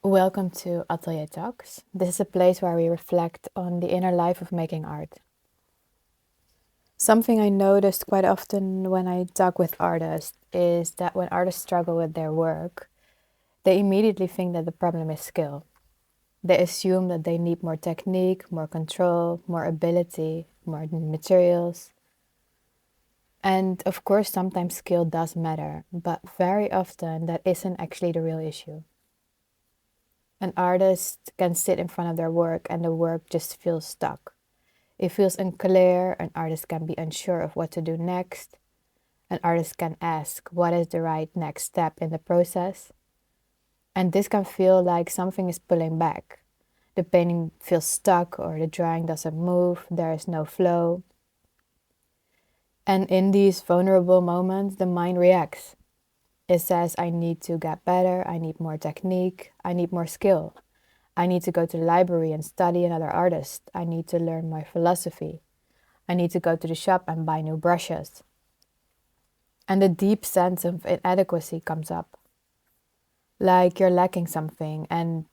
Welcome to Atelier Talks. This is a place where we reflect on the inner life of making art. Something I noticed quite often when I talk with artists is that when artists struggle with their work, they immediately think that the problem is skill. They assume that they need more technique, more control, more ability, more materials. And of course, sometimes skill does matter, but very often that isn't actually the real issue. An artist can sit in front of their work and the work just feels stuck. It feels unclear. An artist can be unsure of what to do next. An artist can ask, what is the right next step in the process? And this can feel like something is pulling back. The painting feels stuck or the drawing doesn't move, there is no flow. And in these vulnerable moments, the mind reacts. It says, I need to get better, I need more technique, I need more skill. I need to go to the library and study another artist. I need to learn my philosophy. I need to go to the shop and buy new brushes. And the deep sense of inadequacy comes up. Like you're lacking something, and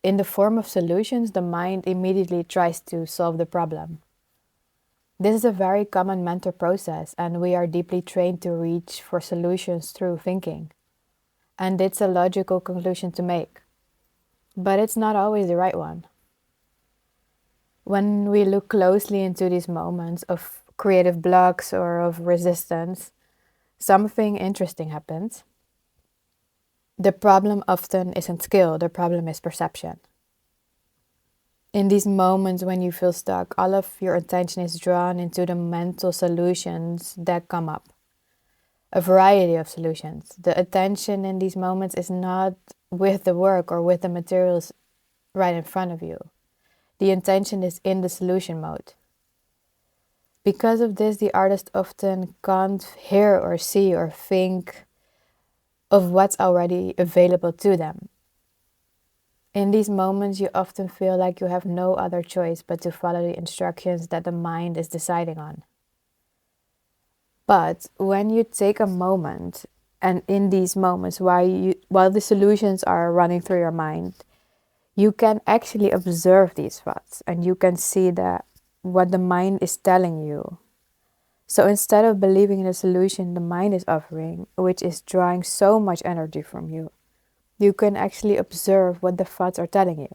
in the form of solutions, the mind immediately tries to solve the problem. This is a very common mental process, and we are deeply trained to reach for solutions through thinking. And it's a logical conclusion to make. But it's not always the right one. When we look closely into these moments of creative blocks or of resistance, something interesting happens. The problem often isn't skill, the problem is perception. In these moments when you feel stuck, all of your attention is drawn into the mental solutions that come up. A variety of solutions. The attention in these moments is not with the work or with the materials right in front of you. The intention is in the solution mode. Because of this, the artist often can't hear or see or think of what's already available to them. In these moments, you often feel like you have no other choice but to follow the instructions that the mind is deciding on. But when you take a moment, and in these moments while the solutions are running through your mind, you can actually observe these thoughts and you can see that what the mind is telling you. So instead of believing in the solution the mind is offering, which is drawing so much energy from you, you can actually observe what the thoughts are telling you.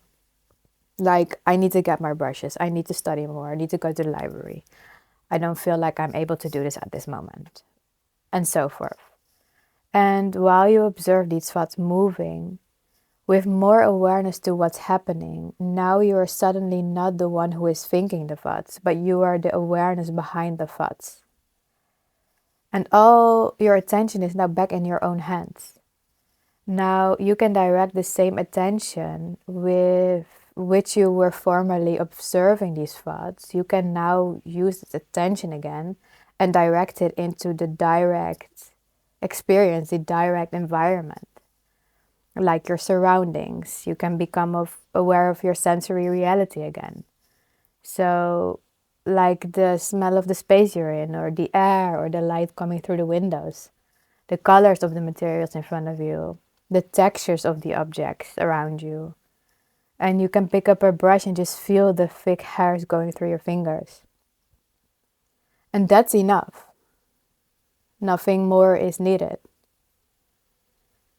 Like, I need to get more brushes, I need to study more, I need to go to the library. I don't feel like I'm able to do this at this moment, and so forth. And while you observe these thoughts moving, with more awareness to what's happening, now you are suddenly not the one who is thinking the thoughts, but you are the awareness behind the thoughts. And all your attention is now back in your own hands. Now you can direct the same attention with which you were formerly observing these thoughts. You can now use this attention again and direct it into the direct experience, the direct environment. Like your surroundings, you can become aware of your sensory reality again. So, like the smell of the space you're in, or the air, or the light coming through the windows, the colors of the materials in front of you, the textures of the objects around you. And you can pick up a brush and just feel the thick hairs going through your fingers. And that's enough. Nothing more is needed.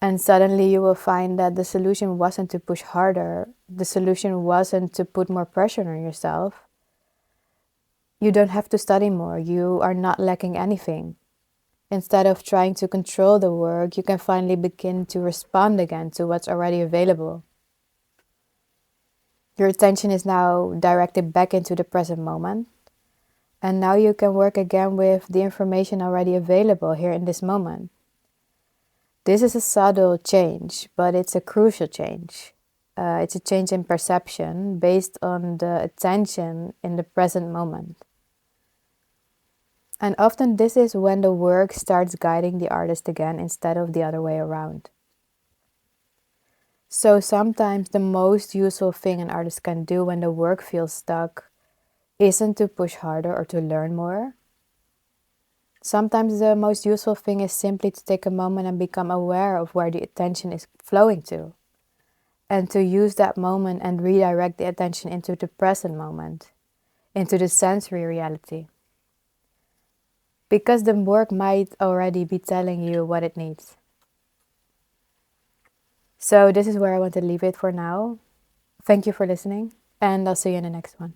And suddenly you will find that the solution wasn't to push harder. The solution wasn't to put more pressure on yourself. You don't have to study more. You are not lacking anything. Instead of trying to control the work, you can finally begin to respond again to what's already available. Your attention is now directed back into the present moment. And now you can work again with the information already available here in this moment. This is a subtle change, but it's a crucial change. It's a change in perception based on the attention in the present moment. And often this is when the work starts guiding the artist again instead of the other way around. So sometimes the most useful thing an artist can do when the work feels stuck isn't to push harder or to learn more. Sometimes the most useful thing is simply to take a moment and become aware of where the attention is flowing to. and to use that moment and redirect the attention into the present moment, into the sensory reality. Because the work might already be telling you what it needs. So this is where I want to leave it for now. Thank you for listening, and I'll see you in the next one.